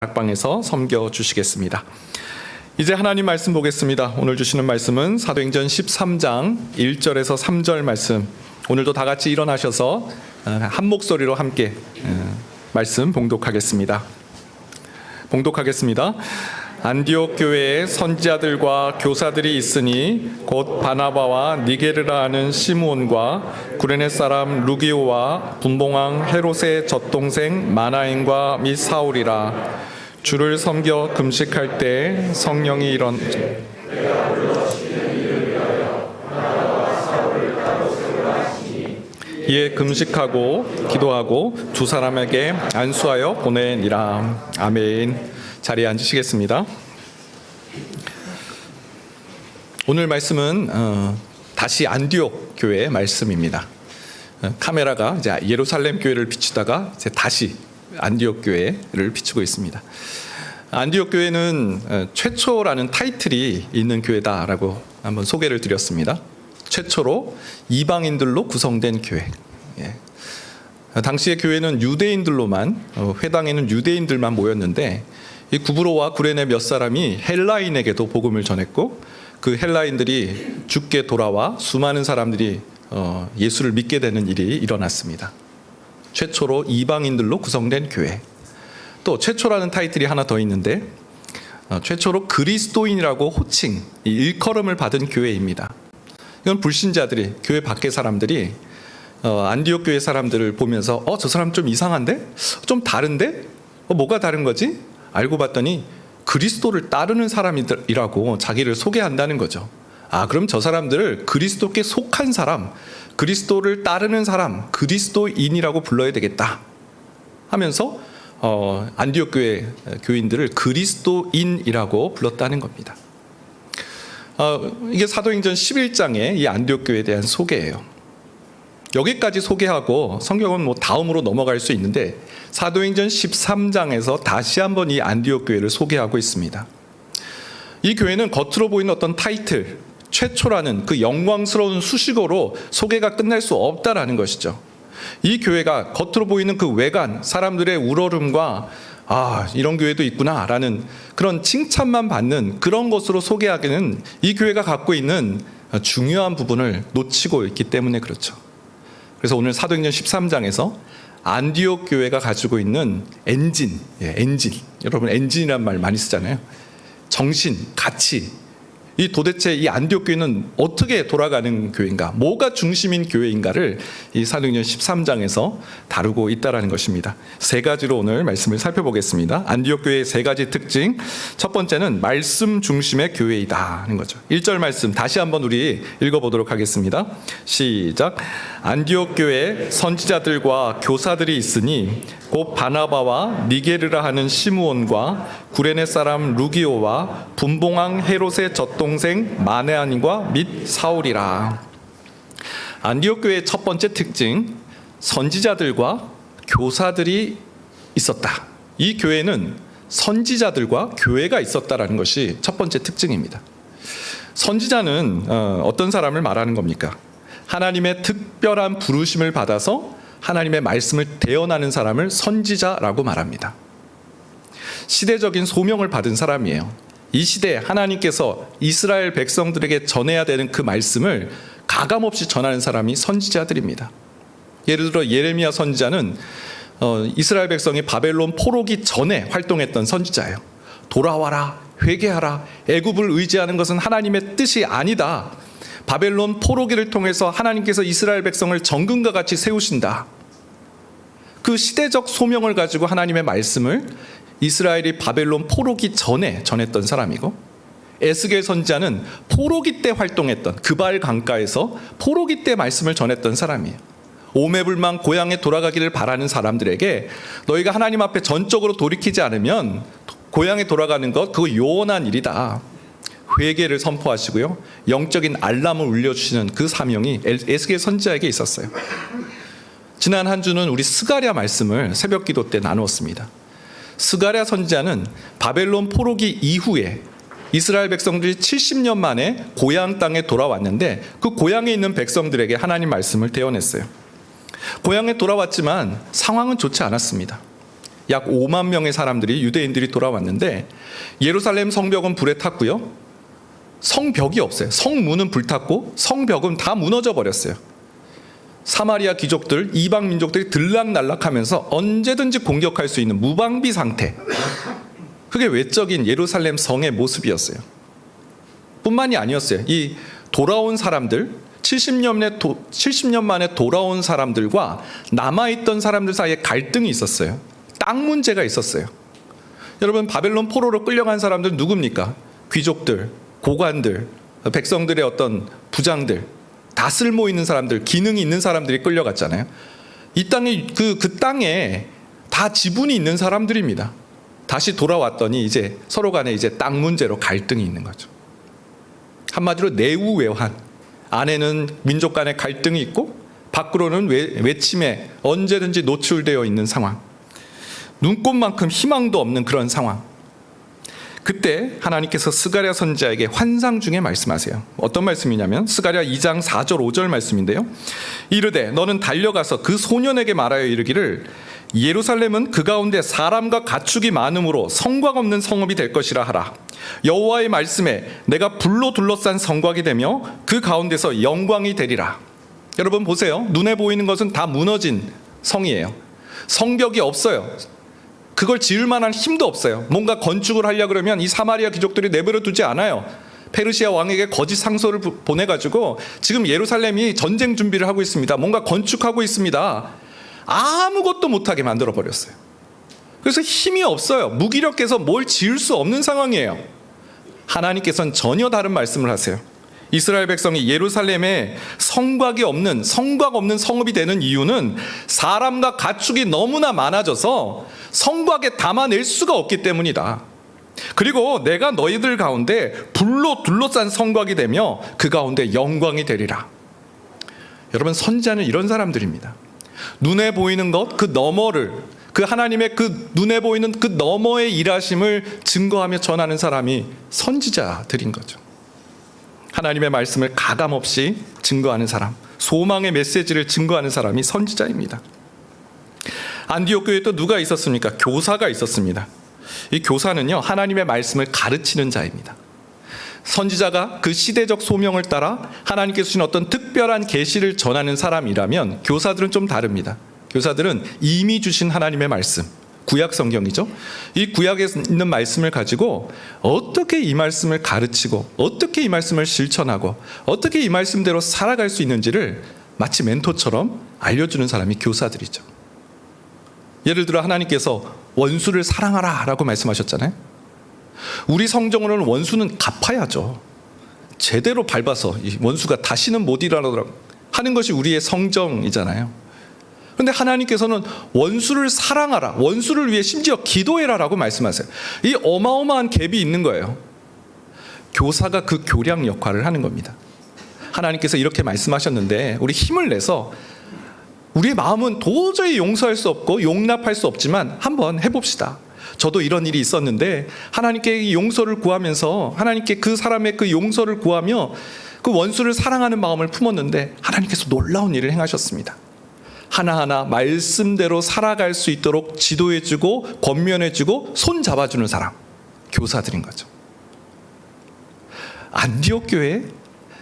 다락방에서 섬겨 주시겠습니다. 이제 하나님 말씀 보겠습니다. 오늘 주시는 말씀은 사도행전 13장 1절에서 3절 말씀. 오늘도 다 같이 일어나셔서 한 목소리로 함께 말씀 봉독하겠습니다. 안디옥 교회에 선지자들과 교사들이 있으니 곧 바나바와 니게르라 하는 시므온과 구레네 사람 루기오와 분봉왕 헤롯의 젖동생 마나엔과 및 사울이라. 주를 섬겨 금식할 때 성령이 이에 금식하고 기도하고 두 사람에게 안수하여 보내니라. 아멘. 자리에 앉으시겠습니다. 오늘 말씀은 다시 안디옥 교회의 말씀입니다. 카메라가 이제 예루살렘 교회를 비추다가 이제 다시 안디옥 교회를 비추고 있습니다. 안디옥 교회는 최초라는 타이틀이 있는 교회다라고 한번 소개를 드렸습니다. 최초로 이방인들로 구성된 교회. 당시의 교회는 유대인들로만, 회당에는 유대인들만 모였는데 이 구브로와 구레네 몇 사람이 헬라인에게도 복음을 전했고, 그 헬라인들이 주께 돌아와 수많은 사람들이 예수를 믿게 되는 일이 일어났습니다. 최초로 이방인들로 구성된 교회. 또 최초라는 타이틀이 하나 더 있는데 최초로 그리스도인이라고 호칭, 이 일컬음을 받은 교회입니다. 이건 불신자들이, 교회 밖의 사람들이 안디옥 교회 사람들을 보면서 저 사람 좀 이상한데? 좀 다른데? 뭐가 다른 거지? 알고 봤더니 그리스도를 따르는 사람이라고 자기를 소개한다는 거죠. 그럼 저 사람들을 그리스도께 속한 사람, 그리스도를 따르는 사람, 그리스도인이라고 불러야 되겠다 하면서 안디옥 교회 교인들을 그리스도인이라고 불렀다는 겁니다. 이게 사도행전 11장의 이 안디옥 교회에 대한 소개예요. 여기까지 소개하고 성경은 다음으로 넘어갈 수 있는데 사도행전 13장에서 다시 한번 이 안디옥 교회를 소개하고 있습니다. 이 교회는 겉으로 보이는 어떤 타이틀, 최초라는 그 영광스러운 수식어로 소개가 끝날 수 없다라는 것이죠. 이 교회가 겉으로 보이는 그 외관, 사람들의 우러름과 이런 교회도 있구나라는 그런 칭찬만 받는 그런 것으로 소개하기는 이 교회가 갖고 있는 중요한 부분을 놓치고 있기 때문에 그렇죠. 그래서 오늘 사도행전 13장에서 안디옥 교회가 가지고 있는 엔진, 여러분 엔진이란 말 많이 쓰잖아요. 정신, 가치. 도대체 이 안디옥 교회는 어떻게 돌아가는 교회인가, 뭐가 중심인 교회인가를 이 사도행전 13장에서 다루고 있다라는 것입니다. 세 가지로 오늘 말씀을 살펴보겠습니다. 안디옥 교회의 세 가지 특징. 첫 번째는 말씀 중심의 교회이다 하는 거죠. 1절 말씀 다시 한번 우리 읽어보도록 하겠습니다. 시작. 안디옥 교회에 선지자들과 교사들이 있으니 곧 바나바와 니게르라 하는 시므온과 구레네 사람 루기오와 분봉왕 헤롯의 젖동생 마네안과 및 사울이라. 안디옥 교회의 첫 번째 특징, 선지자들과 교사들이 있었다. 이 교회는 선지자들과 교회가 있었다라는 것이 첫 번째 특징입니다. 선지자는 어떤 사람을 말하는 겁니까? 하나님의 특별한 부르심을 받아서 하나님의 말씀을 대언하는 사람을 선지자라고 말합니다. 시대적인 소명을 받은 사람이에요. 이 시대에 하나님께서 이스라엘 백성들에게 전해야 되는 그 말씀을 가감없이 전하는 사람이 선지자들입니다. 예를 들어 예레미야 선지자는 이스라엘 백성이 바벨론 포로기 전에 활동했던 선지자예요. 돌아와라, 회개하라, 애굽을 의지하는 것은 하나님의 뜻이 아니다. 바벨론 포로기를 통해서 하나님께서 이스라엘 백성을 정금과 같이 세우신다. 그 시대적 소명을 가지고 하나님의 말씀을 이스라엘이 바벨론 포로기 전에 전했던 사람이고, 에스겔 선지자는 포로기 때 활동했던 그발 강가에서 포로기 때 말씀을 전했던 사람이에요. 오매불망 고향에 돌아가기를 바라는 사람들에게 너희가 하나님 앞에 전적으로 돌이키지 않으면 고향에 돌아가는 것, 그거 요원한 일이다. 회개를 선포하시고요, 영적인 알람을 울려주시는 그 사명이 에스겔 선지자에게 있었어요. 지난 한 주는 우리 스가랴 말씀을 새벽 기도 때 나누었습니다. 스가랴 선지자는 바벨론 포로기 이후에 이스라엘 백성들이 70년 만에 고향 땅에 돌아왔는데 그 고향에 있는 백성들에게 하나님 말씀을 대언했어요. 고향에 돌아왔지만 상황은 좋지 않았습니다. 약 5만 명의 사람들이, 유대인들이 돌아왔는데 예루살렘 성벽은 불에 탔고요. 성벽이 없어요. 성문은 불탔고 성벽은 다 무너져 버렸어요. 사마리아 귀족들, 이방 민족들이 들락날락하면서 언제든지 공격할 수 있는 무방비 상태. 그게 외적인 예루살렘 성의 모습이었어요. 뿐만이 아니었어요. 이 돌아온 사람들, 70년 만에 돌아온 사람들과 남아있던 사람들 사이에 갈등이 있었어요. 땅 문제가 있었어요. 여러분, 바벨론 포로로 끌려간 사람들 누굽니까? 귀족들, 고관들, 백성들의 어떤 부장들, 다 쓸모 있는 사람들, 기능이 있는 사람들이 끌려갔잖아요. 이 땅에 그 땅에 다 지분이 있는 사람들입니다. 다시 돌아왔더니 이제 서로 간에 이제 땅 문제로 갈등이 있는 거죠. 한마디로 내우외환. 안에는 민족 간의 갈등이 있고 밖으로는 외침에 언제든지 노출되어 있는 상황. 눈꽃만큼 희망도 없는 그런 상황. 그때 하나님께서 스가랴 선지자에게 환상 중에 말씀하세요. 어떤 말씀이냐면 스가랴 2장 4절 5절 말씀인데요. 이르되 너는 달려가서 그 소년에게 말하여 이르기를 예루살렘은 그 가운데 사람과 가축이 많음으로 성곽 없는 성읍이 될 것이라 하라. 여호와의 말씀에 내가 불로 둘러싼 성곽이 되며 그 가운데서 영광이 되리라. 여러분 보세요. 눈에 보이는 것은 다 무너진 성이에요. 성벽이 없어요. 그걸 지을 만한 힘도 없어요. 뭔가 건축을 하려고 그러면 이 사마리아 귀족들이 내버려 두지 않아요. 페르시아 왕에게 거짓 상소를 보내가지고 지금 예루살렘이 전쟁 준비를 하고 있습니다. 뭔가 건축하고 있습니다. 아무것도 못하게 만들어버렸어요. 그래서 힘이 없어요. 무기력해서 뭘 지을 수 없는 상황이에요. 하나님께서는 전혀 다른 말씀을 하세요. 이스라엘 백성이 예루살렘에 성곽 없는 성읍이 되는 이유는 사람과 가축이 너무나 많아져서 성곽에 담아낼 수가 없기 때문이다. 그리고 내가 너희들 가운데 불로 둘러싼 성곽이 되며 그 가운데 영광이 되리라. 여러분, 선지자는 이런 사람들입니다. 눈에 보이는 것, 그 너머를, 그 하나님의 그 눈에 보이는 그 너머의 일하심을 증거하며 전하는 사람이 선지자들인 거죠. 하나님의 말씀을 가감없이 증거하는 사람, 소망의 메시지를 증거하는 사람이 선지자입니다. 안디옥 교회에 또 누가 있었습니까? 교사가 있었습니다. 이 교사는요, 하나님의 말씀을 가르치는 자입니다. 선지자가 그 시대적 소명을 따라 하나님께서 주신 어떤 특별한 계시를 전하는 사람이라면 교사들은 좀 다릅니다. 교사들은 이미 주신 하나님의 말씀, 구약 성경이죠. 이 구약에 있는 말씀을 가지고 어떻게 이 말씀을 가르치고 어떻게 이 말씀을 실천하고 어떻게 이 말씀대로 살아갈 수 있는지를 마치 멘토처럼 알려주는 사람이 교사들이죠. 예를 들어 하나님께서 원수를 사랑하라 라고 말씀하셨잖아요. 우리 성경으로는 원수는 갚아야죠. 제대로 밟아서 이 원수가 다시는 못 일어나도록 하는 것이 우리의 성정이잖아요. 그런데 하나님께서는 원수를 사랑하라, 원수를 위해 심지어 기도해라 라고 말씀하세요. 이 어마어마한 갭이 있는 거예요. 교사가 그 교량 역할을 하는 겁니다. 하나님께서 이렇게 말씀하셨는데 우리 힘을 내서 우리의 마음은 도저히 용서할 수 없고 용납할 수 없지만 한번 해봅시다. 저도 이런 일이 있었는데 하나님께 용서를 구하면서 하나님께 그 사람의 그 용서를 구하며 그 원수를 사랑하는 마음을 품었는데 하나님께서 놀라운 일을 행하셨습니다. 하나하나 말씀대로 살아갈 수 있도록 지도해주고 권면해주고 손 잡아주는 사람, 교사들인 거죠. 안디옥 교회에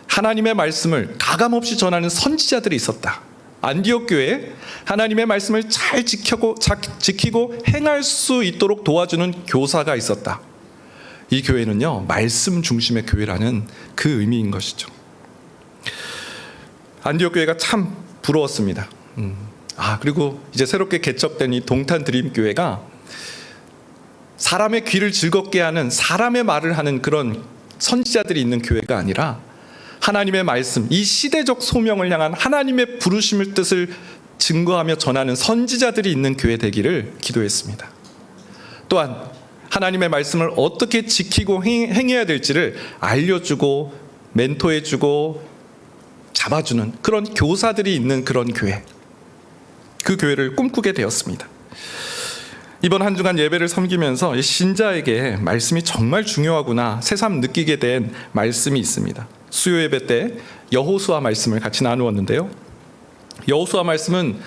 하나님의 말씀을 가감없이 전하는 선지자들이 있었다. 안디옥 교회에 하나님의 말씀을 잘 지키고 행할 수 있도록 도와주는 교사가 있었다. 이 교회는요, 말씀 중심의 교회라는 그 의미인 것이죠. 안디옥 교회가 참 부러웠습니다. 그리고 이제 새롭게 개척된 이 동탄 드림 교회가 사람의 귀를 즐겁게 하는, 사람의 말을 하는 그런 선지자들이 있는 교회가 아니라 하나님의 말씀, 이 시대적 소명을 향한 하나님의 부르심을 뜻을 증거하며 전하는 선지자들이 있는 교회 되기를 기도했습니다. 또한 하나님의 말씀을 어떻게 지키고 행해야 될지를 알려주고 멘토해주고 잡아주는 그런 교사들이 있는 그런 교회, 그 교회를 꿈꾸게 되었습니다. 이번 한 주간 예배를 섬기면서 신자에게 말씀이 정말 중요하구나 새삼 느끼게 된 말씀이 있습니다. 수요 예배 때 여호수아 말씀을 같이 나누었는데요. 여호수아 말씀은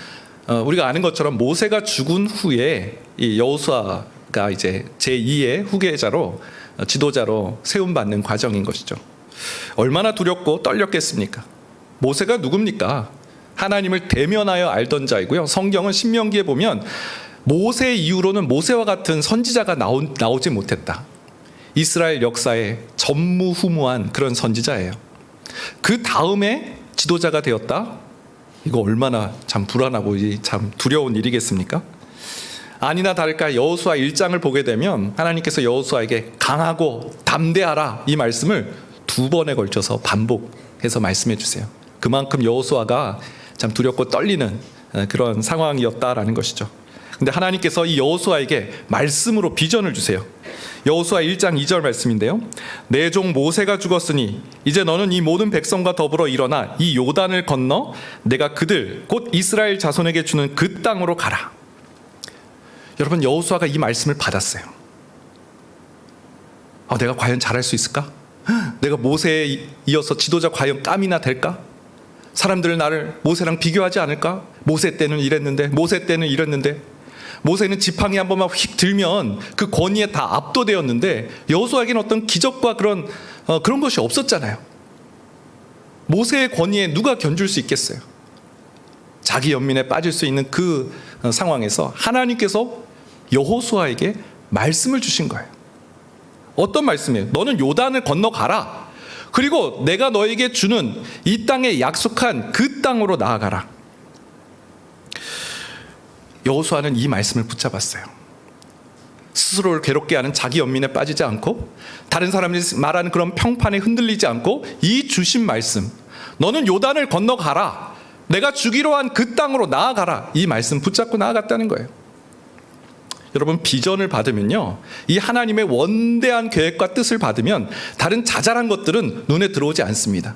우리가 아는 것처럼 모세가 죽은 후에 이 여호수아가 이제 제2의 후계자로 지도자로 세움받는 과정인 것이죠. 얼마나 두렵고 떨렸겠습니까? 모세가 누굽니까? 하나님을 대면하여 알던 자이고요. 성경은 신명기에 보면 모세 이후로는 모세와 같은 선지자가 나오지 못했다. 이스라엘 역사에 전무후무한 그런 선지자예요. 그 다음에 지도자가 되었다? 이거 얼마나 참 불안하고 참 두려운 일이겠습니까? 아니나 다를까 여호수아 1장을 보게 되면 하나님께서 여호수아에게 강하고 담대하라 이 말씀을 2번에 걸쳐서 반복해서 말씀해 주세요. 그만큼 여호수아가 참 두렵고 떨리는 그런 상황이었다라는 것이죠. 근데 하나님께서 이 여호수아에게 말씀으로 비전을 주세요. 여호수아 1장 2절 말씀인데요. 내 종 모세가 죽었으니 이제 너는 이 모든 백성과 더불어 일어나 이 요단을 건너 내가 그들 곧 이스라엘 자손에게 주는 그 땅으로 가라. 여러분, 여호수아가 이 말씀을 받았어요. 내가 과연 잘할 수 있을까? 내가 모세에 이어서 지도자 과연 깜이나 될까? 사람들은 나를 모세랑 비교하지 않을까? 모세 때는 이랬는데, 모세 때는 이랬는데, 모세는 지팡이 한 번만 휙 들면 그 권위에 다 압도되었는데 여호수아에게는 어떤 기적과 그런 것이 없었잖아요. 모세의 권위에 누가 견줄 수 있겠어요? 자기 연민에 빠질 수 있는 그 상황에서 하나님께서 여호수아에게 말씀을 주신 거예요. 어떤 말씀이에요? 너는 요단을 건너가라. 그리고 내가 너에게 주는 이 땅에 약속한 그 땅으로 나아가라. 여호수아는 이 말씀을 붙잡았어요. 스스로를 괴롭게 하는 자기 연민에 빠지지 않고 다른 사람들이 말하는 그런 평판에 흔들리지 않고 이 주신 말씀, 너는 요단을 건너가라. 내가 주기로 한 그 땅으로 나아가라. 이 말씀 붙잡고 나아갔다는 거예요. 여러분, 비전을 받으면요, 이 하나님의 원대한 계획과 뜻을 받으면 다른 자잘한 것들은 눈에 들어오지 않습니다.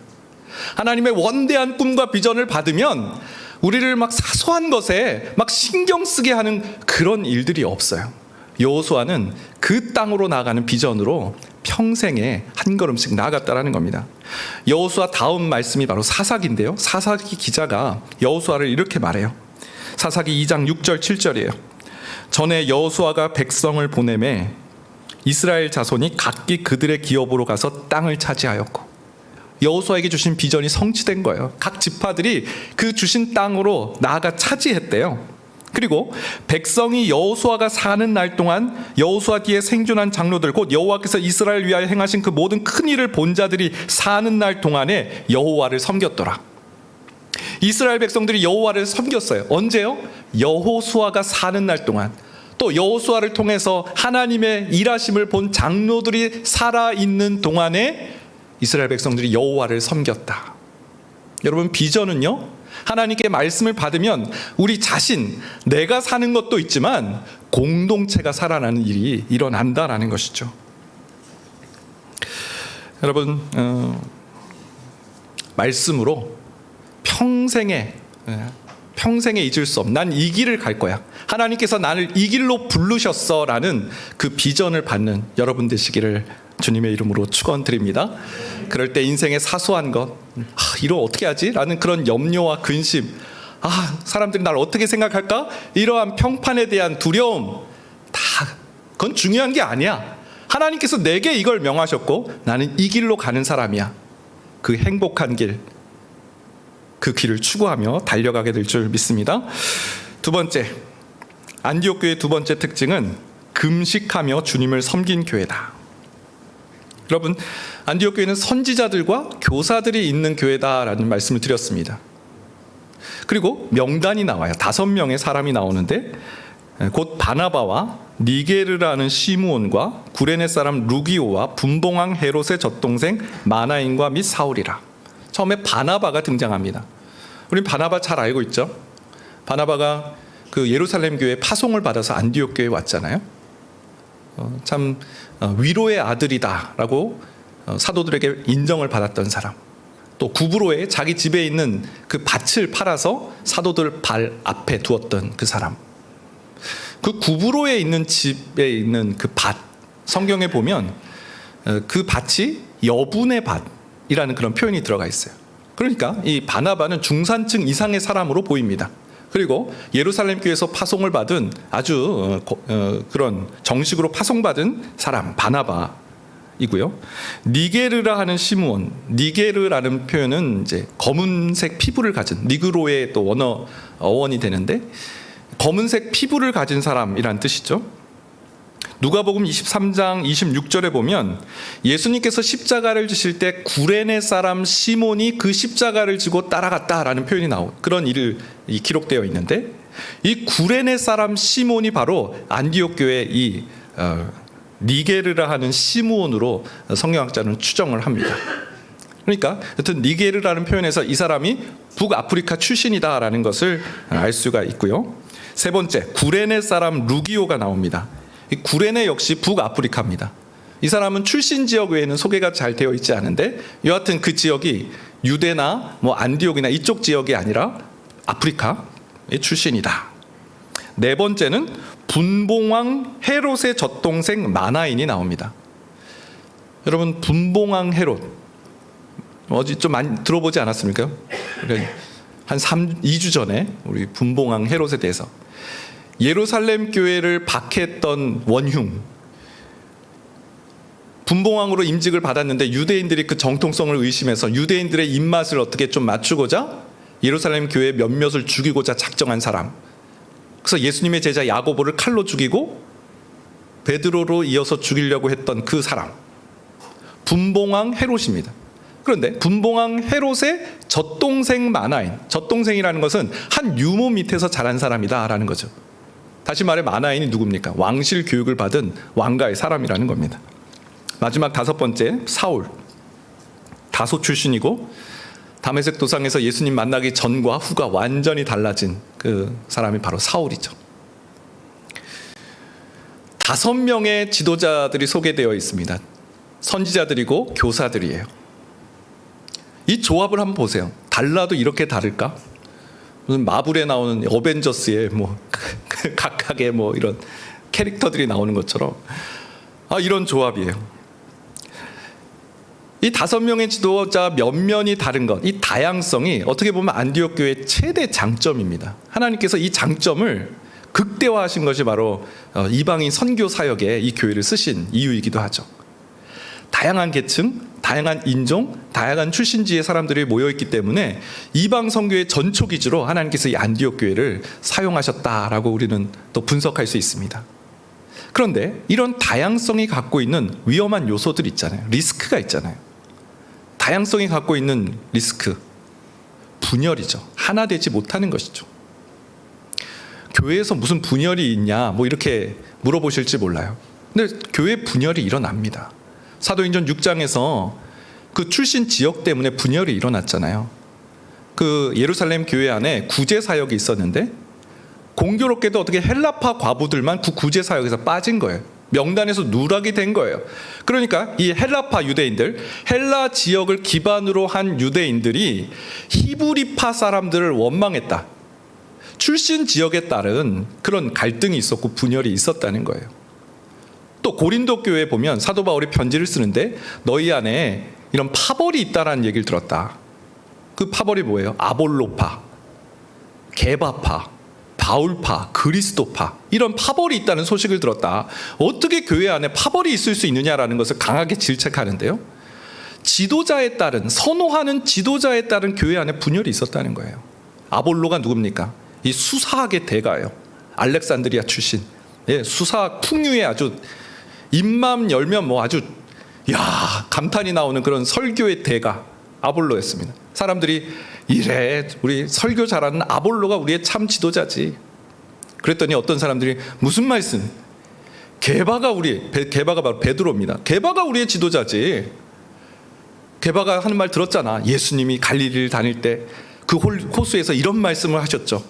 하나님의 원대한 꿈과 비전을 받으면 우리를 막 사소한 것에 막 신경 쓰게 하는 그런 일들이 없어요. 여호수아는 그 땅으로 나아가는 비전으로 평생에 한 걸음씩 나아갔다라는 겁니다. 여호수아 다음 말씀이 바로 사사기인데요. 사사기 기자가 여호수아를 이렇게 말해요. 사사기 2장 6절 7절이에요. 전에 여호수아가 백성을 보내매 이스라엘 자손이 각기 그들의 기업으로 가서 땅을 차지하였고, 여호수아에게 주신 비전이 성취된 거예요. 각 지파들이 그 주신 땅으로 나아가 차지했대요. 그리고 백성이 여호수아가 사는 날 동안 여호수아 뒤에 생존한 장로들, 곧 여호와께서 이스라엘 위하여 행하신 그 모든 큰 일을 본 자들이 사는 날 동안에 여호와를 섬겼더라. 이스라엘 백성들이 여호와를 섬겼어요. 언제요? 여호수아가 사는 날 동안. 또 여호수아를 통해서 하나님의 일하심을 본 장로들이 살아있는 동안에 이스라엘 백성들이 여호와를 섬겼다. 여러분, 비전은요, 하나님께 말씀을 받으면 우리 자신, 내가 사는 것도 있지만 공동체가 살아나는 일이 일어난다라는 것이죠. 여러분, 말씀으로 평생에 잊을 수 없는, 난 이 길을 갈 거야, 하나님께서 나를 이 길로 부르셨어 라는 그 비전을 받는 여러분 되시기를 주님의 이름으로 축원드립니다. 그럴 때 인생의 사소한 것, 이거 어떻게 하지? 라는 그런 염려와 근심, 사람들이 나를 어떻게 생각할까? 이러한 평판에 대한 두려움, 그건 중요한 게 아니야. 하나님께서 내게 이걸 명하셨고 나는 이 길로 가는 사람이야. 그 행복한 길, 그 길을 추구하며 달려가게 될 줄 믿습니다. 두 번째, 안디옥 교회의 두 번째 특징은 금식하며 주님을 섬긴 교회다. 여러분, 안디옥 교회는 선지자들과 교사들이 있는 교회다라는 말씀을 드렸습니다. 그리고 명단이 나와요. 5명의 사람이 나오는데, 곧 바나바와 니게르라는 시므온과 구레네 사람 루기오와 분봉왕 헤롯의 젖동생 마나인과 및 사울이라. 처음에 바나바가 등장합니다. 우린 바나바 잘 알고 있죠. 바나바가 그 예루살렘 교회 파송을 받아서 안디옥 교회에 왔잖아요. 참 위로의 아들이다라고 사도들에게 인정을 받았던 사람. 또 구브로에 자기 집에 있는 그 밭을 팔아서 사도들 발 앞에 두었던 그 사람. 그 구브로에 있는 집에 있는 그 밭, 성경에 보면 그 밭이 여분의 밭이라는 그런 표현이 들어가 있어요. 그러니까 이 바나바는 중산층 이상의 사람으로 보입니다. 그리고 예루살렘 교회에서 파송을 받은 아주 그런 정식으로 파송받은 사람 바나바이고요. 니게르라 하는 시므온, 니게르라는 표현은 이제 검은색 피부를 가진 니그로의 또 어원이 되는데 검은색 피부를 가진 사람이란 뜻이죠. 누가복음 23장 26절에 보면 예수님께서 십자가를 지실 때 구레네 사람 시몬이 그 십자가를 지고 따라갔다라는 표현이 그런 일이 기록되어 있는데 이 구레네 사람 시몬이 바로 안디옥 교회 이 니게르라 하는 시므온으로 성경학자는 추정을 합니다. 그러니까 여튼 니게르라는 표현에서 이 사람이 북아프리카 출신이다라는 것을 알 수가 있고요. 세 번째, 구레네 사람 루기오가 나옵니다. 이 구레네 역시 북아프리카입니다. 이 사람은 출신 지역 외에는 소개가 잘 되어 있지 않은데 여하튼 그 지역이 유대나 안디옥이나 이쪽 지역이 아니라 아프리카의 출신이다. 네 번째는 분봉왕 헤롯의 젖동생 마나인이 나옵니다. 여러분 분봉왕 헤롯 어제 좀 많이 들어보지 않았습니까? 한 2주 전에 우리 분봉왕 헤롯에 대해서 예루살렘 교회를 박해했던 원흉 분봉왕으로 임직을 받았는데 유대인들이 그 정통성을 의심해서 유대인들의 입맛을 어떻게 좀 맞추고자 예루살렘 교회 몇몇을 죽이고자 작정한 사람. 그래서 예수님의 제자 야고보를 칼로 죽이고 베드로로 이어서 죽이려고 했던 그 사람 분봉왕 헤롯입니다. 그런데 분봉왕 헤롯의 젖동생 마나인, 젖동생이라는 것은 한 유모 밑에서 자란 사람이다라는 거죠. 다시 말해 마나인이 누굽니까? 왕실 교육을 받은 왕가의 사람이라는 겁니다. 마지막 다섯 번째, 사울. 다소 출신이고 다메섹 도상에서 예수님 만나기 전과 후가 완전히 달라진 그 사람이 바로 사울이죠. 5명의 지도자들이 소개되어 있습니다. 선지자들이고 교사들이에요. 이 조합을 한번 보세요. 달라도 이렇게 다를까? 무슨 마블에 나오는 어벤져스의 각각의 이런 캐릭터들이 나오는 것처럼 이런 조합이에요. 이 5명의 지도자 면면이 다른 것, 이 다양성이 어떻게 보면 안디옥 교회의 최대 장점입니다. 하나님께서 이 장점을 극대화하신 것이 바로 이방인 선교 사역에 이 교회를 쓰신 이유이기도 하죠. 다양한 계층, 다양한 인종, 다양한 출신지의 사람들이 모여있기 때문에 이방 선교의 전초 기지로 하나님께서 이 안디옥 교회를 사용하셨다라고 우리는 또 분석할 수 있습니다. 그런데 이런 다양성이 갖고 있는 위험한 요소들 있잖아요. 리스크가 있잖아요. 다양성이 갖고 있는 리스크, 분열이죠. 하나 되지 못하는 것이죠. 교회에서 무슨 분열이 있냐 이렇게 물어보실지 몰라요. 근데 교회 분열이 일어납니다. 사도행전 6장에서 그 출신 지역 때문에 분열이 일어났잖아요. 그 예루살렘 교회 안에 구제 사역이 있었는데 공교롭게도 어떻게 헬라파 과부들만 그 구제 사역에서 빠진 거예요. 명단에서 누락이 된 거예요. 그러니까 이 헬라파 유대인들, 헬라 지역을 기반으로 한 유대인들이 히브리파 사람들을 원망했다. 출신 지역에 따른 그런 갈등이 있었고 분열이 있었다는 거예요. 또 고린도 교회에 보면 사도 바울이 편지를 쓰는데 너희 안에 이런 파벌이 있다라는 얘기를 들었다. 그 파벌이 뭐예요? 아볼로파, 게바파, 바울파, 그리스도파, 이런 파벌이 있다는 소식을 들었다. 어떻게 교회 안에 파벌이 있을 수 있느냐라는 것을 강하게 질책하는데요. 지도자에 따른, 선호하는 지도자에 따른 교회 안에 분열이 있었다는 거예요. 아볼로가 누굽니까? 이 수사학의 대가예요. 알렉산드리아 출신. 수사학 풍류의 아주 입만 열면 아주 감탄이 나오는 그런 설교의 대가 아볼로였습니다. 사람들이 이래 우리 설교 잘하는 아볼로가 우리의 참 지도자지. 그랬더니 어떤 사람들이 무슨 말씀? 게바가 바로 베드로입니다. 게바가 우리의 지도자지. 게바가 하는 말 들었잖아. 예수님이 갈릴리를 다닐 때 그 호수에서 이런 말씀을 하셨죠.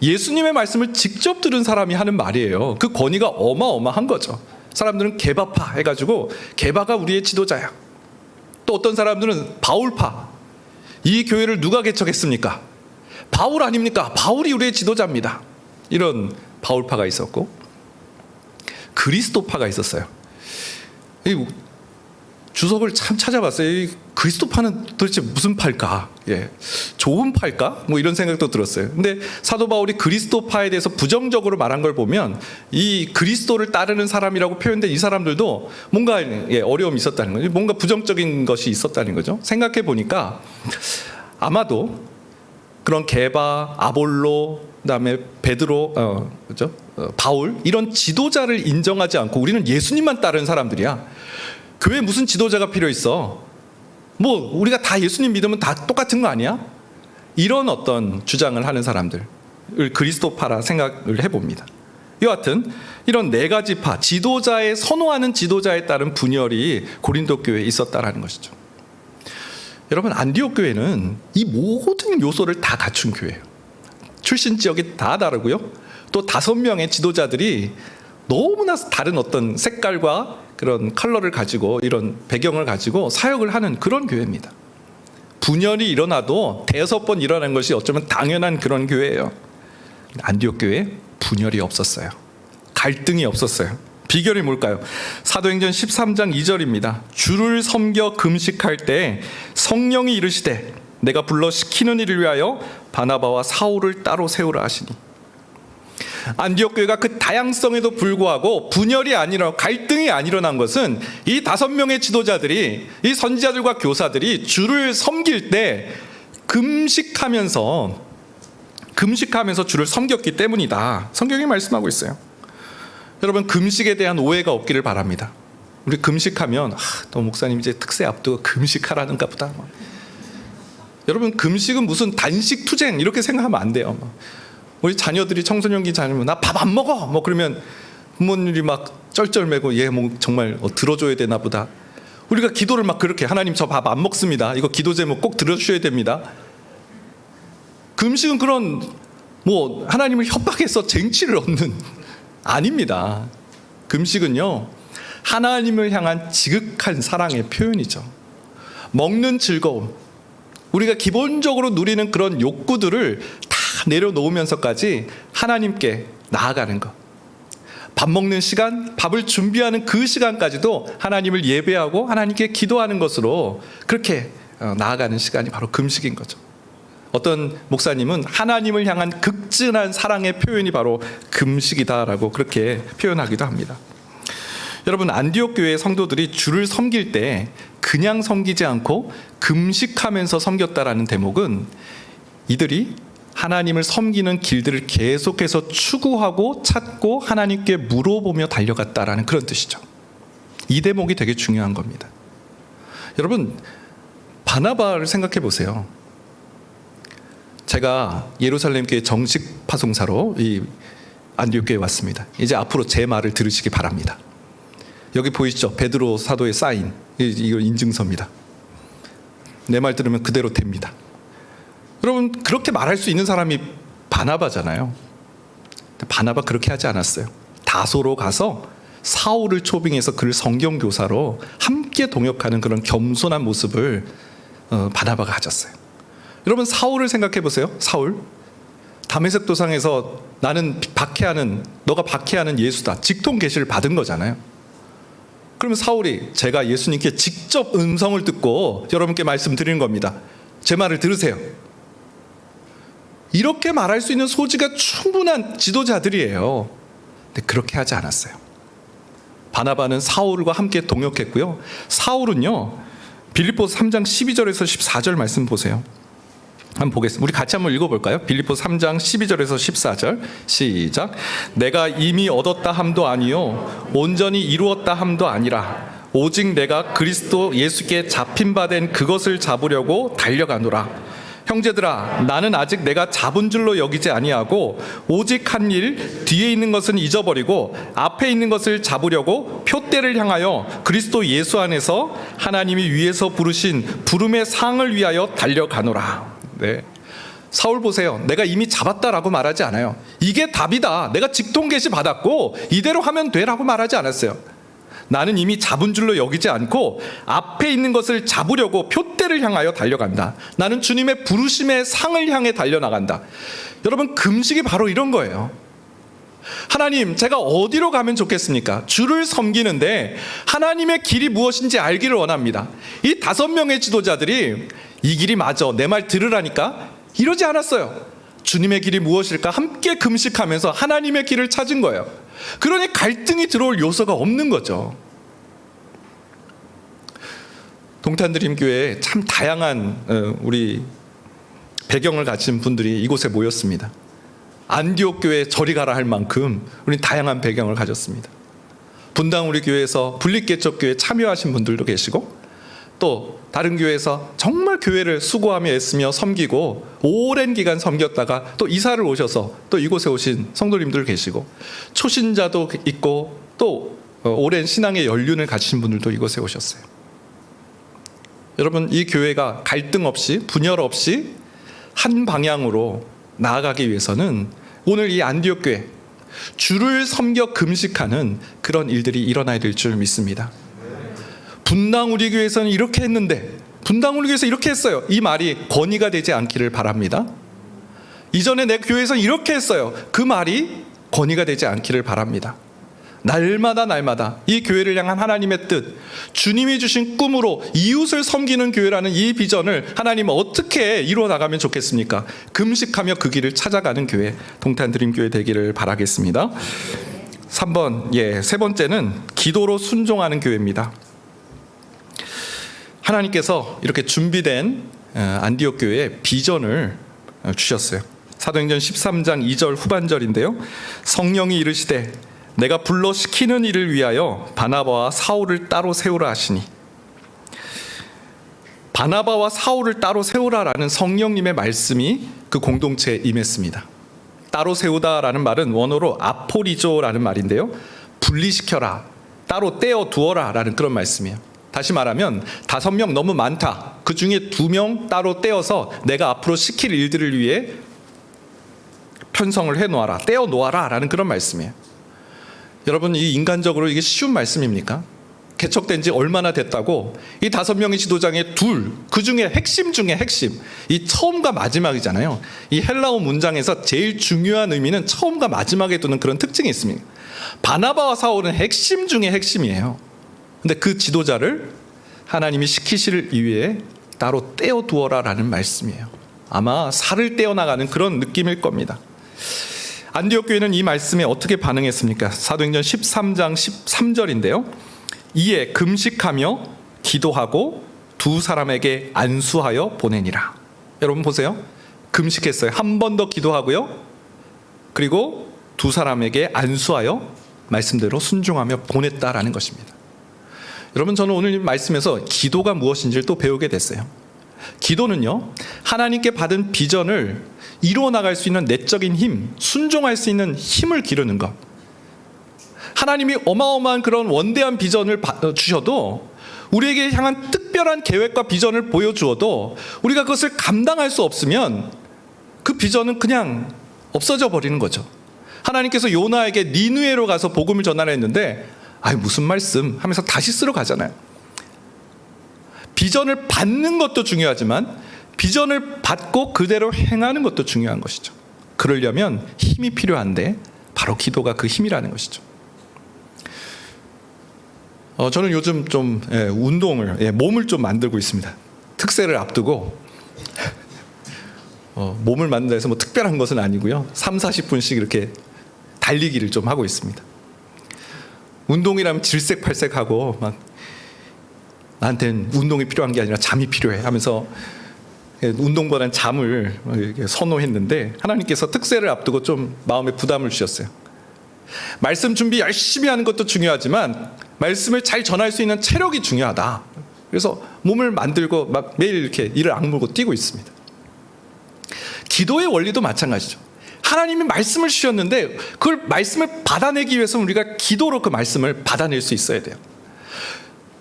예수님의 말씀을 직접 들은 사람이 하는 말이에요. 그 권위가 어마어마한 거죠. 사람들은 게바파 해가지고 게바가 우리의 지도자야. 또 어떤 사람들은 바울파. 이 교회를 누가 개척했습니까? 바울 아닙니까? 바울이 우리의 지도자입니다. 이런 바울파가 있었고 그리스도파가 있었어요. 이 주석을 참 찾아봤어요. 그리스도파는 도대체 무슨 파일까? 예, 좋은 파일까? 뭐 이런 생각도 들었어요. 근데 사도 바울이 그리스도파에 대해서 부정적으로 말한 걸 보면 이 그리스도를 따르는 사람이라고 표현된 이 사람들도 뭔가 어려움이 있었다는 거죠. 뭔가 부정적인 것이 있었다는 거죠. 생각해 보니까 아마도 그런 게바, 아볼로, 그다음에 베드로, 그죠? 바울 이런 지도자를 인정하지 않고 우리는 예수님만 따르는 사람들이야. 교회에 무슨 지도자가 필요 있어? 뭐 우리가 다 예수님 믿으면 다 똑같은 거 아니야? 이런 어떤 주장을 하는 사람들을 그리스도파라 생각을 해봅니다. 여하튼 이런 네 가지 파, 선호하는 지도자에 따른 분열이 고린도 교회에 있었다라는 것이죠. 여러분, 안디옥 교회는 이 모든 요소를 다 갖춘 교회예요. 출신 지역이 다 다르고요. 또 5명의 지도자들이 너무나 다른 어떤 색깔과 그런 컬러를 가지고 이런 배경을 가지고 사역을 하는 그런 교회입니다. 분열이 일어나도 대여섯 번 일어나는 것이 어쩌면 당연한 그런 교회예요. 안디옥 교회에 분열이 없었어요. 갈등이 없었어요. 비결이 뭘까요? 사도행전 13장 2절입니다. 주를 섬겨 금식할 때 성령이 이르시되 내가 불러 시키는 일을 위하여 바나바와 사울을 따로 세우라 하시니. 안디옥 교회가 그 다양성에도 불구하고 분열이 아니라 갈등이 안 일어난 것은 이 5명의 지도자들이, 이 선지자들과 교사들이 주를 섬길 때 금식하면서 주를 섬겼기 때문이다. 성경이 말씀하고 있어요. 여러분, 금식에 대한 오해가 없기를 바랍니다. 우리 금식하면 너 목사님 이제 특세 앞두고 금식하라는가 보다. 여러분, 금식은 무슨 단식 투쟁 이렇게 생각하면 안 돼요. 우리 자녀들이 청소년기 자녀면 나 밥 안 먹어 뭐 그러면 부모님이 막 쩔쩔매고 얘 뭐 정말 들어줘야 되나 보다. 우리가 기도를 막 그렇게 하나님 저 밥 안 먹습니다. 이거 기도 제목 꼭 들어주셔야 됩니다. 금식은 그런 뭐 하나님을 협박해서 쟁취를 얻는 아닙니다. 금식은요 하나님을 향한 지극한 사랑의 표현이죠. 먹는 즐거움, 우리가 기본적으로 누리는 그런 욕구들을 다 내려놓으면서까지 하나님께 나아가는 것. 밥 먹는 시간, 밥을 준비하는 그 시간까지도 하나님을 예배하고 하나님께 기도하는 것으로 그렇게 나아가는 시간이 바로 금식인 거죠. 어떤 목사님은 하나님을 향한 극진한 사랑의 표현이 바로 금식이다라고 그렇게 표현하기도 합니다. 여러분, 안디옥 교회의 성도들이 주를 섬길 때 그냥 섬기지 않고 금식하면서 섬겼다라는 대목은 이들이 하나님을 섬기는 길들을 계속해서 추구하고 찾고 하나님께 물어보며 달려갔다라는 그런 뜻이죠. 이 대목이 되게 중요한 겁니다. 여러분, 바나바를 생각해 보세요. 제가 예루살렘 교회 정식 파송사로 이 안디옥 교회에 왔습니다. 이제 앞으로 제 말을 들으시기 바랍니다. 여기 보이시죠? 베드로 사도의 사인, 이거 인증서입니다. 내 말 들으면 그대로 됩니다. 여러분, 그렇게 말할 수 있는 사람이 바나바잖아요. 바나바 그렇게 하지 않았어요. 다소로 가서 사울을 초빙해서 그를 성경교사로 함께 동역하는 그런 겸손한 모습을 바나바가 가졌어요. 여러분, 사울을 생각해 보세요. 사울, 다메섹 도상에서 나는 너가 박해하는 예수다, 직통 계시를 받은 거잖아요. 그러면 사울이 제가 예수님께 직접 음성을 듣고 여러분께 말씀드리는 겁니다. 제 말을 들으세요. 이렇게 말할 수 있는 소지가 충분한 지도자들이에요. 근데 그렇게 하지 않았어요. 바나바는 사울과 함께 동역했고요. 사울은요, 빌립보서 3장 12절에서 14절 말씀 보세요. 한번 보겠습니다. 우리 같이 한번 읽어볼까요? 빌립보서 3장 12절에서 14절 시작. 내가 이미 얻었다 함도 아니요 온전히 이루었다 함도 아니라 오직 내가 그리스도 예수께 잡힌 바 된 그것을 잡으려고 달려가노라. 형제들아, 나는 아직 내가 잡은 줄로 여기지 아니하고 오직 한 일, 뒤에 있는 것은 잊어버리고 앞에 있는 것을 잡으려고 표대를 향하여 그리스도 예수 안에서 하나님이 위에서 부르신 부름의 상을 위하여 달려가노라. 네. 사울 보세요. 내가 이미 잡았다라고 말하지 않아요. 이게 답이다, 내가 직통 계시 받았고 이대로 하면 돼라고 말하지 않았어요. 나는 이미 잡은 줄로 여기지 않고 앞에 있는 것을 잡으려고 표대를 향하여 달려간다. 나는 주님의 부르심의 상을 향해 달려나간다. 여러분, 금식이 바로 이런 거예요. 하나님, 제가 어디로 가면 좋겠습니까? 주를 섬기는데 하나님의 길이 무엇인지 알기를 원합니다. 이 5명의 지도자들이 이 길이 맞아, 내 말 들으라니까 이러지 않았어요. 주님의 길이 무엇일까 함께 금식하면서 하나님의 길을 찾은 거예요. 그러니 갈등이 들어올 요소가 없는 거죠. 동탄드림교회에 참 다양한 우리 배경을 가진 분들이 이곳에 모였습니다. 안디옥 교회 저리 가라 할 만큼 우리 다양한 배경을 가졌습니다. 분당 우리 교회에서 분립개척 교회 참여하신 분들도 계시고, 또 다른 교회에서 정말 교회를 수고하며 애쓰며 섬기고 오랜 기간 섬겼다가 또 이사를 오셔서 또 이곳에 오신 성도님들 계시고, 초신자도 있고 또 오랜 신앙의 연륜을 가지신 분들도 이곳에 오셨어요. 여러분, 이 교회가 갈등 없이 분열 없이 한 방향으로 나아가기 위해서는 오늘 이 안디옥 교회 주를 섬겨 금식하는 그런 일들이 일어나야 될 줄 믿습니다. 분당 우리 교회에서는 이렇게 했는데, 분당 우리 교회에서 이렇게 했어요, 이 말이 권위가 되지 않기를 바랍니다. 이전에 내 교회에서는 이렇게 했어요, 그 말이 권위가 되지 않기를 바랍니다. 날마다 이 교회를 향한 하나님의 뜻, 주님이 주신 꿈으로 이웃을 섬기는 교회라는 이 비전을 하나님은 어떻게 이루어 나가면 좋겠습니까? 금식하며 그 길을 찾아가는 교회, 동탄드림교회 되기를 바라겠습니다. 3번, 세 번째는 기도로 순종하는 교회입니다. 하나님께서 이렇게 준비된 안디옥 교회에 비전을 주셨어요. 사도행전 13장 2절 후반절인데요. 성령이 이르시되 내가 불러 시키는 일을 위하여 바나바와 사울을 따로 세우라 하시니, 바나바와 사울을 따로 세우라라는 성령님의 말씀이 그 공동체에 임했습니다. 따로 세우다라는 말은 원어로 아포리조라는 말인데요, 분리시켜라, 따로 떼어 두어라라는 그런 말씀이에요. 다시 말하면 5명 너무 많다, 그 중에 2명 따로 떼어서 내가 앞으로 시킬 일들을 위해 편성을 해놓아라, 떼어 놓아라 라는 그런 말씀이에요. 여러분, 이 인간적으로 이게 쉬운 말씀입니까? 개척된 지 얼마나 됐다고 이 5명의 지도장의 둘, 그 중에 핵심 중에 핵심, 이 처음과 마지막이잖아요. 이 헬라어 문장에서 제일 중요한 의미는 처음과 마지막에 두는 그런 특징이 있습니다. 바나바와 사울은 핵심 중에 핵심이에요. 근데 그 지도자를 하나님이 시키실 이유에 따로 떼어두어라 라는 말씀이에요. 아마 살을 떼어나가는 그런 느낌일 겁니다. 안디옥 교회는 이 말씀에 어떻게 반응했습니까? 사도행전 13장 13절인데요. 이에 금식하며 기도하고 2 사람에게 안수하여 보내니라. 여러분 보세요. 금식했어요. 한 번 더 기도하고요. 그리고 2 사람에게 안수하여 말씀대로 순종하며 보냈다라는 것입니다. 여러분, 저는 오늘 이 말씀에서 기도가 무엇인지를 또 배우게 됐어요. 기도는요, 하나님께 받은 비전을 이루어 나갈 수 있는 내적인 힘, 순종할 수 있는 힘을 기르는 것. 하나님이 어마어마한 그런 원대한 비전을 주셔도, 우리에게 향한 특별한 계획과 비전을 보여주어도 우리가 그것을 감당할 수 없으면 그 비전은 그냥 없어져 버리는 거죠. 하나님께서 요나에게 니느웨로 가서 복음을 전하라 했는데, 무슨 말씀 하면서 다시 쓰러 가잖아요. 비전을 받는 것도 중요하지만 비전을 받고 그대로 행하는 것도 중요한 것이죠. 그러려면 힘이 필요한데 바로 기도가 그 힘이라는 것이죠. 저는 요즘 좀 운동을, 몸을 좀 만들고 있습니다. 특세를 앞두고 몸을 만든다 해서 뭐 특별한 것은 아니고요, 30-40분씩 이렇게 달리기를 좀 하고 있습니다. 운동이라면 질색팔색하고 막 나한테는 운동이 필요한 게 아니라 잠이 필요해 하면서 운동보다는 잠을 선호했는데, 하나님께서 특세를 앞두고 좀 마음에 부담을 주셨어요. 말씀 준비 열심히 하는 것도 중요하지만 말씀을 잘 전할 수 있는 체력이 중요하다. 그래서 몸을 만들고 막 매일 이렇게 이를 악물고 뛰고 있습니다. 기도의 원리도 마찬가지죠. 하나님이 말씀을 주셨는데 그걸 말씀을 받아내기 위해서는 우리가 기도로 그 말씀을 받아낼 수 있어야 돼요.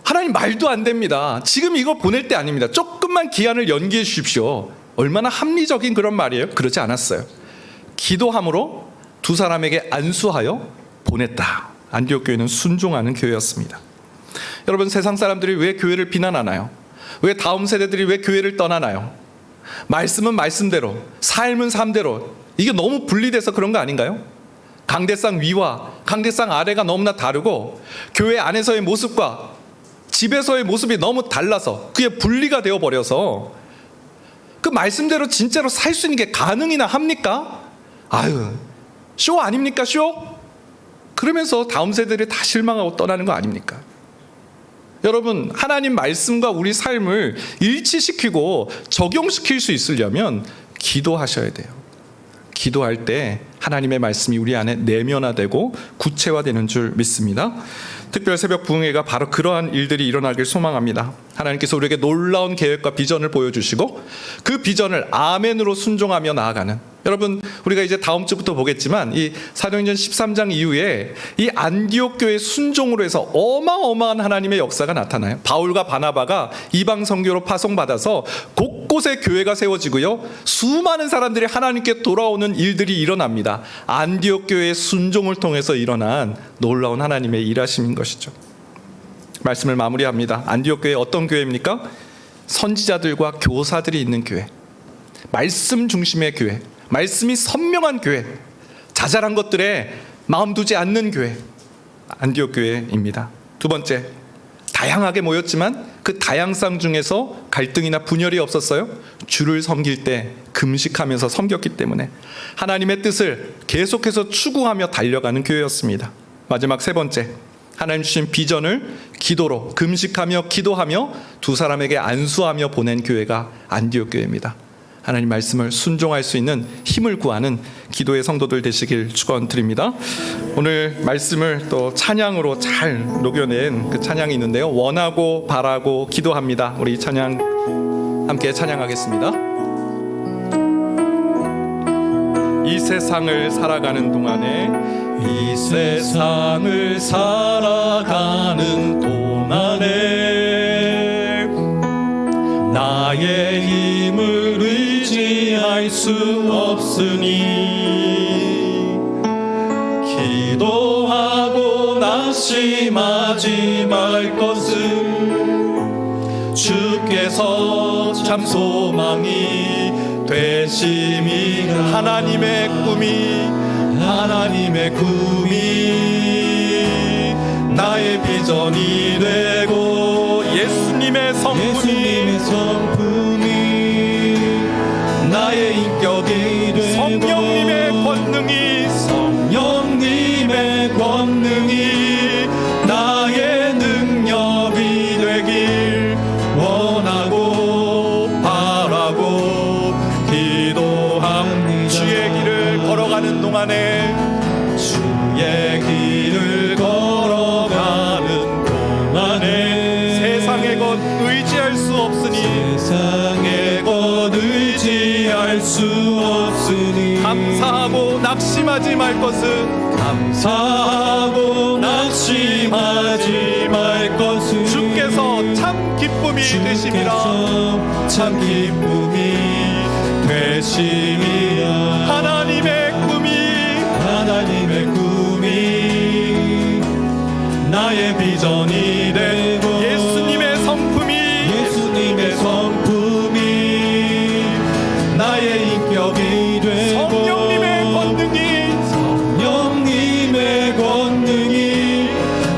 하나님 말도 안 됩니다. 지금 이거 보낼 때 아닙니다. 조금만 기한을 연기해 주십시오. 얼마나 합리적인 그런 말이에요. 그러지 않았어요. 기도함으로 2 사람에게 안수하여 보냈다. 안디옥 교회는 순종하는 교회였습니다. 여러분, 세상 사람들이 왜 교회를 비난하나요? 왜 다음 세대들이 왜 교회를 떠나나요? 말씀은 말씀대로, 삶은 삶대로, 이게 너무 분리돼서 그런 거 아닌가요? 강대상 위와 강대상 아래가 너무나 다르고 교회 안에서의 모습과 집에서의 모습이 너무 달라서 그게 분리가 되어 버려서 그 말씀대로 진짜로 살 수 있는 게 가능이나 합니까? 아유, 쇼 아닙니까, 쇼? 그러면서 다음 세대를 다 실망하고 떠나는 거 아닙니까? 여러분, 하나님 말씀과 우리 삶을 일치시키고 적용시킬 수 있으려면 기도하셔야 돼요. 기도할 때 하나님의 말씀이 우리 안에 내면화되고 구체화되는 줄 믿습니다. 특별 새벽 부흥회가 바로 그러한 일들이 일어나길 소망합니다. 하나님께서 우리에게 놀라운 계획과 비전을 보여주시고 그 비전을 아멘으로 순종하며 나아가는, 여러분 우리가 이제 다음 주부터 보겠지만 이 사도행전 13장 이후에 이 안디옥 교회 순종으로 해서 어마어마한 하나님의 역사가 나타나요. 바울과 바나바가 이방 선교로 파송받아서 곳곳에 교회가 세워지고요, 수많은 사람들이 하나님께 돌아오는 일들이 일어납니다. 안디옥 교회의 순종을 통해서 일어난 놀라운 하나님의 일하심인 것이죠. 말씀을 마무리합니다. 안디옥 교회 어떤 교회입니까? 선지자들과 교사들이 있는 교회, 말씀 중심의 교회, 말씀이 선명한 교회, 자잘한 것들에 마음 두지 않는 교회, 안디옥 교회입니다. 두 번째, 다양하게 모였지만 그 다양성 중에서 갈등이나 분열이 없었어요. 주를 섬길 때 금식하면서 섬겼기 때문에 하나님의 뜻을 계속해서 추구하며 달려가는 교회였습니다. 마지막 세 번째, 하나님 주신 비전을 기도로 금식하며 기도하며 두 사람에게 안수하며 보낸 교회가 안디옥 교회입니다. 하나님 말씀을 순종할 수 있는 힘을 구하는 기도의 성도들 되시길 축원드립니다. 오늘 말씀을 또 찬양으로 잘 녹여낸 그 찬양이 있는데요, 원하고 바라고 기도합니다. 우리 이 찬양 함께 찬양하겠습니다. 이 세상을 살아가는 동안에, 이 세상을 살아가는 동안에 나의 힘을 의지할 수 없으니 기도하고 낙심하지 말 것은 주께서 참 소망이 되심이라. 하나님의 꿈이 나의 비전이 되고 예수님의 성품이 나의 인격이 되고 성령님의 권능이 나의 능력이 되길 원하고 바라고 기도합니다. 주의 길을 걸어가는 동안에, 세상의 것 의지할 수 없으니 감사하고 낙심하지 말 것은 주께서 참 기쁨이 되심이라. 하나님의 꿈이 나의 비전이 되고 예수님의 성품이 나의 인격이 되고 성령님의 권능이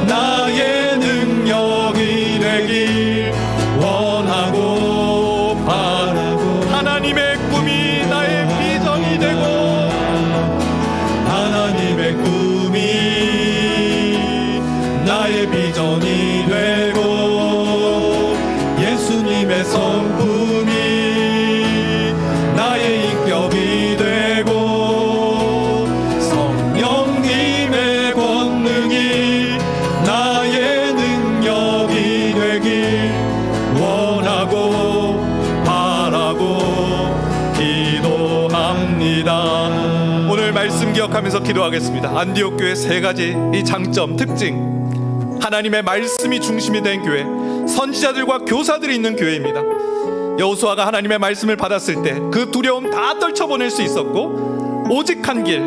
나의 능력이 되길 원하고 바라고. 하나님의 꿈이 나의 비전이 되고 하나님의 꿈이 나의 비전이 되고 예수님의 성품이 나의 인격이 되고 성령님의 권능이 나의 능력이 되길 원하고 바라고 기도합니다. 오늘 말씀 기억하면서 기도하겠습니다. 안디옥 교회 세 가지 이 장점, 특징. 하나님의 말씀이 중심이 된 교회, 선지자들과 교사들이 있는 교회입니다. 여호수아가 하나님의 말씀을 받았을 때 그 두려움 다 떨쳐보낼 수 있었고, 오직 한 길,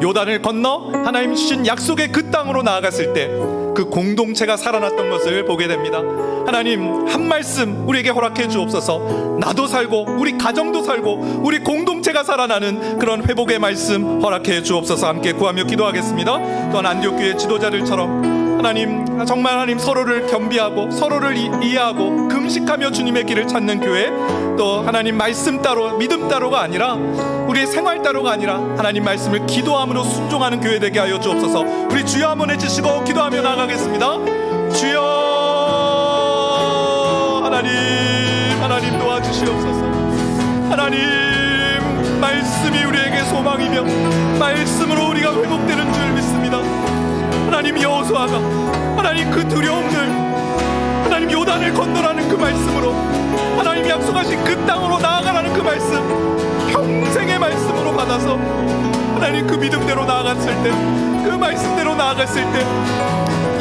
요단을 건너 하나님 주신 약속의 그 땅으로 나아갔을 때 그 공동체가 살아났던 것을 보게 됩니다. 하나님, 한 말씀 우리에게 허락해 주옵소서. 나도 살고 우리 가정도 살고 우리 공동체가 살아나는 그런 회복의 말씀 허락해 주옵소서. 함께 구하며 기도하겠습니다. 또한 안디옥교회 지도자들처럼 하나님, 정말 하나님 서로를 겸비하고 서로를 이해하고 금식하며 주님의 길을 찾는 교회, 또 하나님 말씀 따로 믿음 따로가 아니라 우리의 생활 따로가 아니라 하나님 말씀을 기도함으로 순종하는 교회 되게 하여 주옵소서. 우리 주여 한번 해주시고 기도하며 나아가겠습니다. 주여, 하나님 도와주시옵소서. 하나님, 말씀이 우리에게 소망이며 말씀으로 우리가 회복되는 줄 믿습니다. 하나님, 여호수아가 하나님 그 두려움들, 하나님 요단을 건너라는 그 말씀으로 하나님 약속하신 그 땅으로 나아가라는 그 말씀, 평생의 말씀으로 받아서 하나님 그 믿음대로 나아갔을 때, 그 말씀대로 나아갔을 때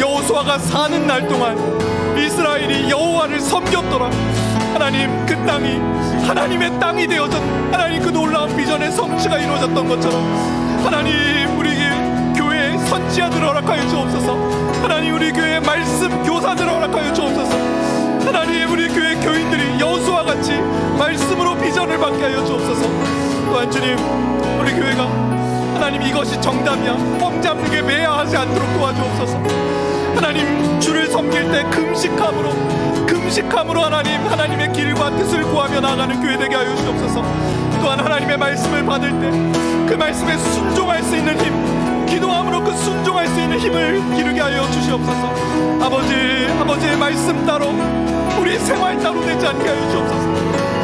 여호수아가 사는 날 동안 이스라엘이 여호와를 섬겼더라. 하나님, 그 땅이 하나님의 땅이 되어졌, 하나님 그 놀라운 비전의 성취가 이루어졌던 것처럼 하나님, 우리 교회에 선지자들 허락하여 주옵소서. 하나님, 우리 교회 말씀 교사들 허락하여 주옵소서. 하나님, 우리 교회 교인들이 여호수아 같이 말씀으로 비전을 받게 하여 주옵소서. 또한 주님, 우리 교회가 하나님 이것이 정답이야 뻥 잡는 게 매야하지 않도록 도와주옵소서. 하나님, 주를 섬길 때 금식함으로 하나님의 길과 뜻을 구하며 나아가는 교회 되게 하여 주옵소서. 또한 하나님의 말씀을 받을 때 그 말씀에 순종할 수 있는 힘, 기도함으로 그 순종할 수 있는 힘을 기르게 하여 주시옵소서. 아버지의 말씀 따로 우리 생활 따로 되지 않게 하여 주옵소서.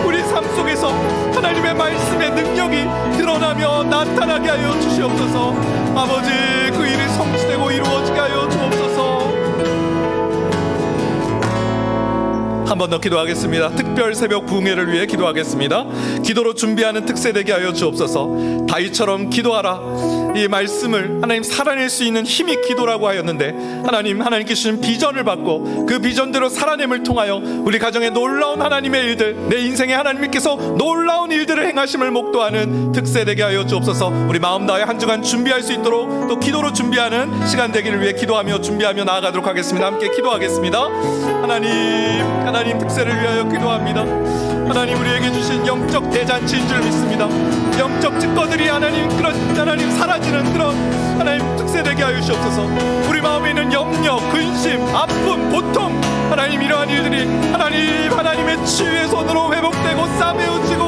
우리 삶 속에서 하나님의 말씀의 능력이 드러나며 나타나게 하여 주시옵소서. 아버지, 그 일이 성취되고 이루어지게 하여 주옵소서. 한 번 더 기도하겠습니다. 특별 새벽 부흥회를 위해 기도하겠습니다. 기도로 준비하는 특세 되게 하여 주옵소서. 다윗처럼 기도하라. 이 말씀을 하나님 살아낼 수 있는 힘이 기도라고 하였는데, 하나님께 주신 비전을 받고 그 비전대로 살아냄을 통하여 우리 가정에 놀라운 하나님의 일들, 내 인생에 하나님께서 놀라운 일들을 행하심을 목도하는 특세 되게 하여 주옵소서. 우리 마음 다해 한 주간 준비할 수 있도록 또 기도로 준비하는 시간 되기를 위해 기도하며 준비하며 나아가도록 하겠습니다. 함께 기도하겠습니다. 하나님 특세를 위하여 기도합니다. 하나님, 우리에게 주신 영적 대잔치인 줄 믿습니다. 영적 증거들이 하나님 사라지는 그런 하나님 특세 되게 하여 주옵소서. 우리 마음에 있는 염려, 근심, 아픔, 고통, 하나님 이러한 일들이 하나님의 치유의 손으로 회복되고 싸매어지고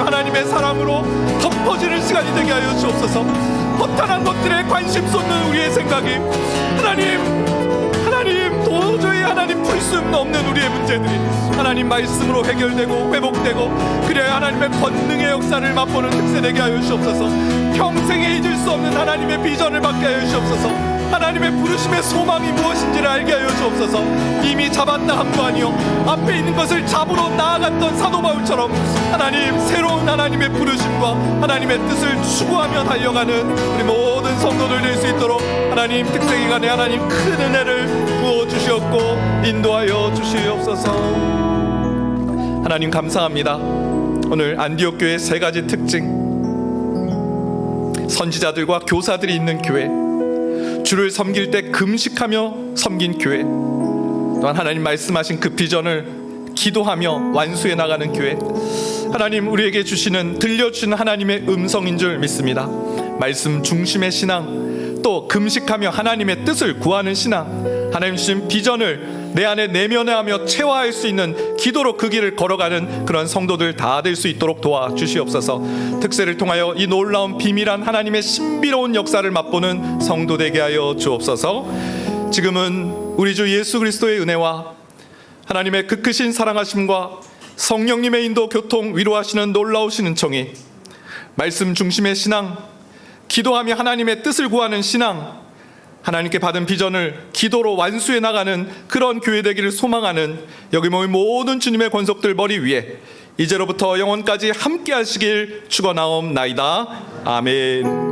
하나님의 사랑으로 덮어지는 시간이 되게 하여 주옵소서. 허탄한 것들에 관심 쏟는 우리의 생각이 도저히 풀 수 없는 우리의 문제들이 하나님 말씀으로 해결되고 회복되고, 그래야 하나님의 권능의 역사를 맛보는 특세 되게 하여 주옵소서. 평생에 잊을 수 없는 하나님의 비전을 받게 하여 주옵소서. 하나님의 부르심의 소망이 무엇인지를 알게 하여 주옵소서. 이미 잡았다 함도 아니요 앞에 있는 것을 잡으러 나아갔던 사도 바울처럼 새로운 하나님의 부르심과 하나님의 뜻을 추구하며 달려가는 우리 모든 성도들 될 수 있도록 하나님 특세 기간에 큰 은혜를 부어 주시옵고 인도하여 주시옵소서. 하나님 감사합니다. 오늘 안디옥 교회의 세 가지 특징, 선지자들과 교사들이 있는 교회, 주를 섬길 때 금식하며 섬긴 교회, 또한 하나님 말씀하신 그 비전을 기도하며 완수해 나가는 교회, 하나님 우리에게 들려주시는 하나님의 음성인 줄 믿습니다. 말씀 중심의 신앙, 또 금식하며 하나님의 뜻을 구하는 신앙, 하나님 주신 비전을 내 안에 내면화하며 체화할 수 있는 기도로 그 길을 걸어가는 그런 성도들 다 될 수 있도록 도와주시옵소서. 특세를 통하여 이 놀라운 비밀한 하나님의 신비로운 역사를 맛보는 성도 되게 하여 주옵소서. 지금은 우리 주 예수 그리스도의 은혜와 하나님의 그 크신 사랑하심과 성령님의 인도 교통 위로하시는 놀라우신 은총이, 말씀 중심의 신앙, 기도하며 하나님의 뜻을 구하는 신앙, 하나님께 받은 비전을 기도로 완수해 나가는 그런 교회 되기를 소망하는 여기 모인 모든 주님의 권속들 머리 위에 이제로부터 영원까지 함께 하시길 축원하옵나이다. 아멘.